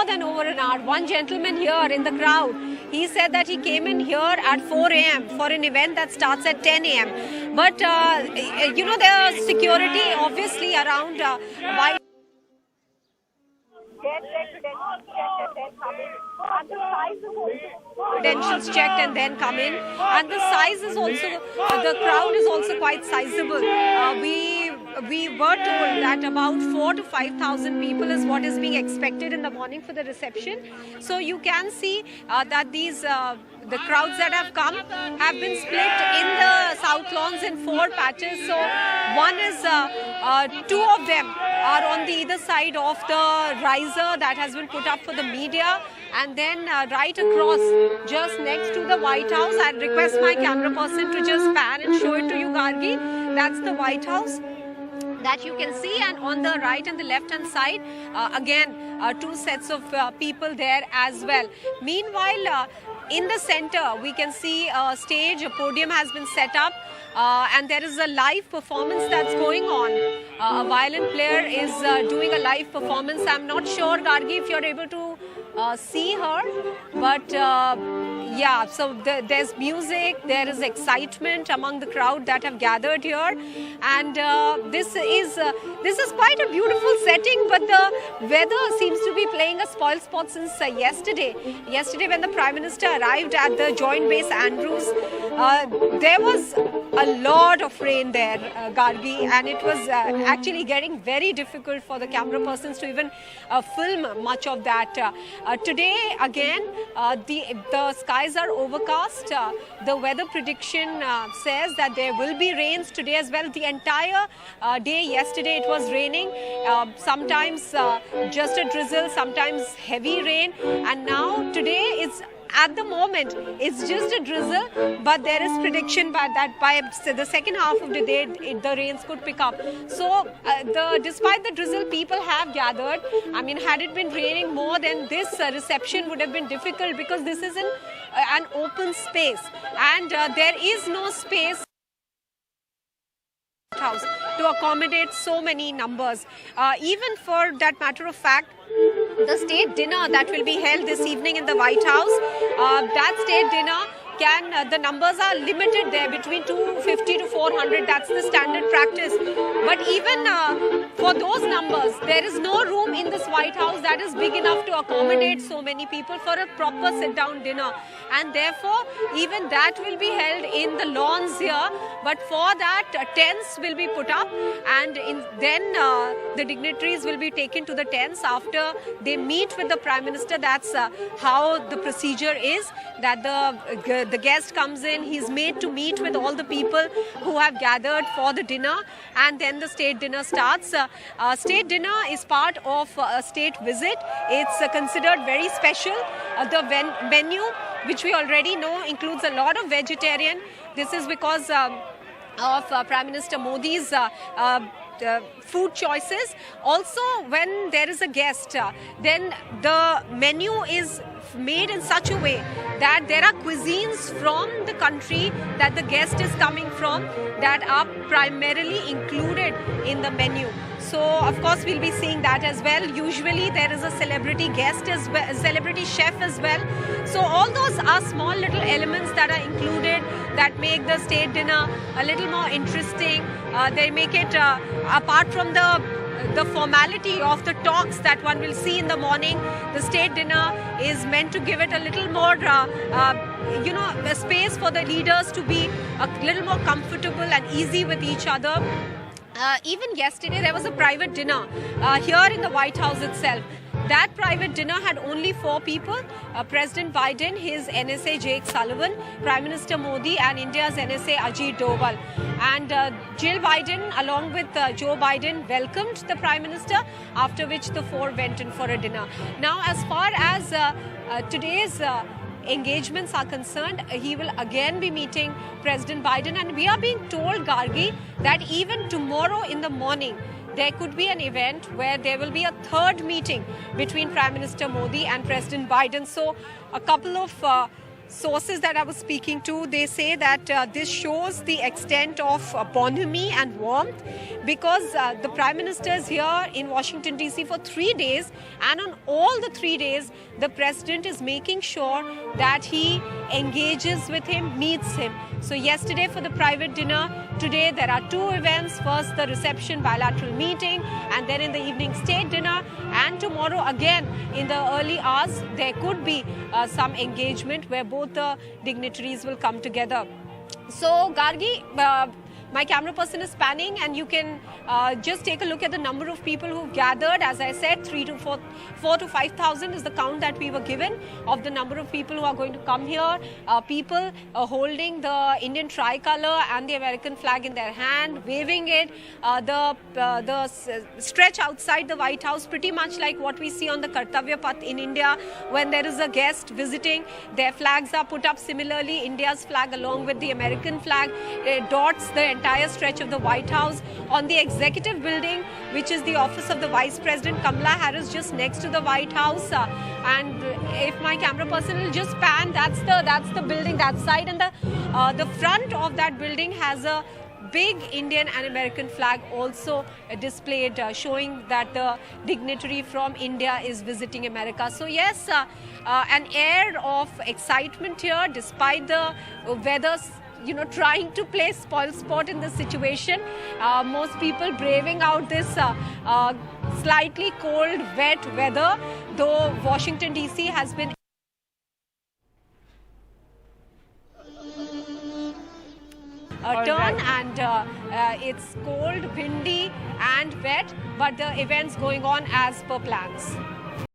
than over an hour. One gentleman here in the crowd, he said that he came in here at 4 a.m. for an event that starts at 10 a.m. But, there's security obviously around why. Credentials checked and then come in, and the size is also, the crowd is also quite sizable. We were told that about 4,000 to 5,000 people is what is being expected in the morning for the reception. So you can see that these the crowds that have come have been split in the South Lawns in 4 patches. So one is 2 of them are on the either side of the riser that has been put up for the media, and then right across just next to the White House, I'd request my camera person to just pan and show it to you, Gargi. That's the White House that you can see, and on the right and the left hand side again 2 sets of people there as well. Meanwhile, in the center we can see a stage, a podium has been set up, and there is a live performance that's going on. A violin player is doing a live performance. I'm not sure, Gargi, if you're able to see her, but yeah, so there's music, there is excitement among the crowd that have gathered here, and this is quite a beautiful setting, but the weather seems to be playing a spoil sport since yesterday. Yesterday, when the Prime Minister arrived at the Joint Base Andrews, there was a lot of rain there, Gargi, and it was actually getting very difficult for the camera persons to even film much of that. Today, again, the skies are overcast. The weather prediction says that there will be rains today as well. The entire day yesterday it was raining, sometimes just a drizzle, sometimes heavy rain, and now today it's at the moment it's just a drizzle, but there is prediction by the second half of the day the rains could pick up. So despite the drizzle, people have gathered. I mean, had it been raining more, then this reception would have been difficult, because this is an open space, and there is no space house to accommodate so many numbers. Even for that matter of fact, the state dinner that will be held this evening in the White House, that state dinner the numbers are limited there between 250 to 400. That's the standard practice. But even for those numbers, there is no room in this White House that is big enough to accommodate so many people for a proper sit-down dinner. And therefore, even that will be held in the lawns here. But for that, tents will be put up, and then the dignitaries will be taken to the tents after they meet with the Prime Minister. That's how the procedure is, that the guest comes in, he's made to meet with all the people who have gathered for the dinner, and then the state dinner starts. State dinner is part of a state visit. It's considered very special. The menu, which we already know, includes a lot of vegetarian. This is because of Prime Minister Modi's food choices. Also, when there is a guest, then the menu is made in such a way that there are cuisines from the country that the guest is coming from that are primarily included in the menu. So, of course, we'll be seeing that as well. Usually, there is a celebrity guest as well, a celebrity chef as well. So, all those are small little elements that are included that make the state dinner a little more interesting. They make it, apart from the formality of the talks that one will see in the morning, the state dinner is meant to give it a little more, a space for the leaders to be a little more comfortable and easy with each other. Even yesterday, there was a private dinner here in the White House itself. That private dinner had only 4 people, President Biden, his NSA Jake Sullivan, Prime Minister Modi, and India's NSA Ajit Doval. And Jill Biden, along with Joe Biden, welcomed the Prime Minister, after which the 4 went in for a dinner. Now, as far as today's engagements are concerned, he will again be meeting President Biden, and we are being told, Gargi, that even tomorrow in the morning, there could be an event where there will be a third meeting between Prime Minister Modi and President Biden. So a couple of sources that I was speaking to, they say that this shows the extent of bonhomie and warmth, because the Prime Minister is here in Washington DC for 3 days, and on all the 3 days the President is making sure that he engages with him, meets him. So yesterday for the private dinner, today there are 2 events. First the reception bilateral meeting, and then in the evening state dinner, and tomorrow again in the early hours there could be some engagement where both the dignitaries will come together. So Gargi, my camera person is panning, and you can just take a look at the number of people who gathered. As I said, 4 to 5,000 is the count that we were given of the number of people who are going to come here. People holding the Indian tricolor and the American flag in their hand, waving it. The stretch outside the White House, pretty much like what we see on the Kartavya Path in India when there is a guest visiting. Their flags are put up similarly. India's flag along with the American flag dots the entire stretch of the White House. On the executive building, which is the office of the Vice President, Kamala Harris, just next to the White House. And if my camera person will just pan, that's the building that side, and the front of that building has a big Indian and American flag also displayed, showing that the dignitary from India is visiting America. So yes, an air of excitement here, despite the weather trying to play spoil sport in this situation. Most people braving out this slightly cold, wet weather, though Washington DC has been and it's cold, windy and wet, but the events going on as per plans.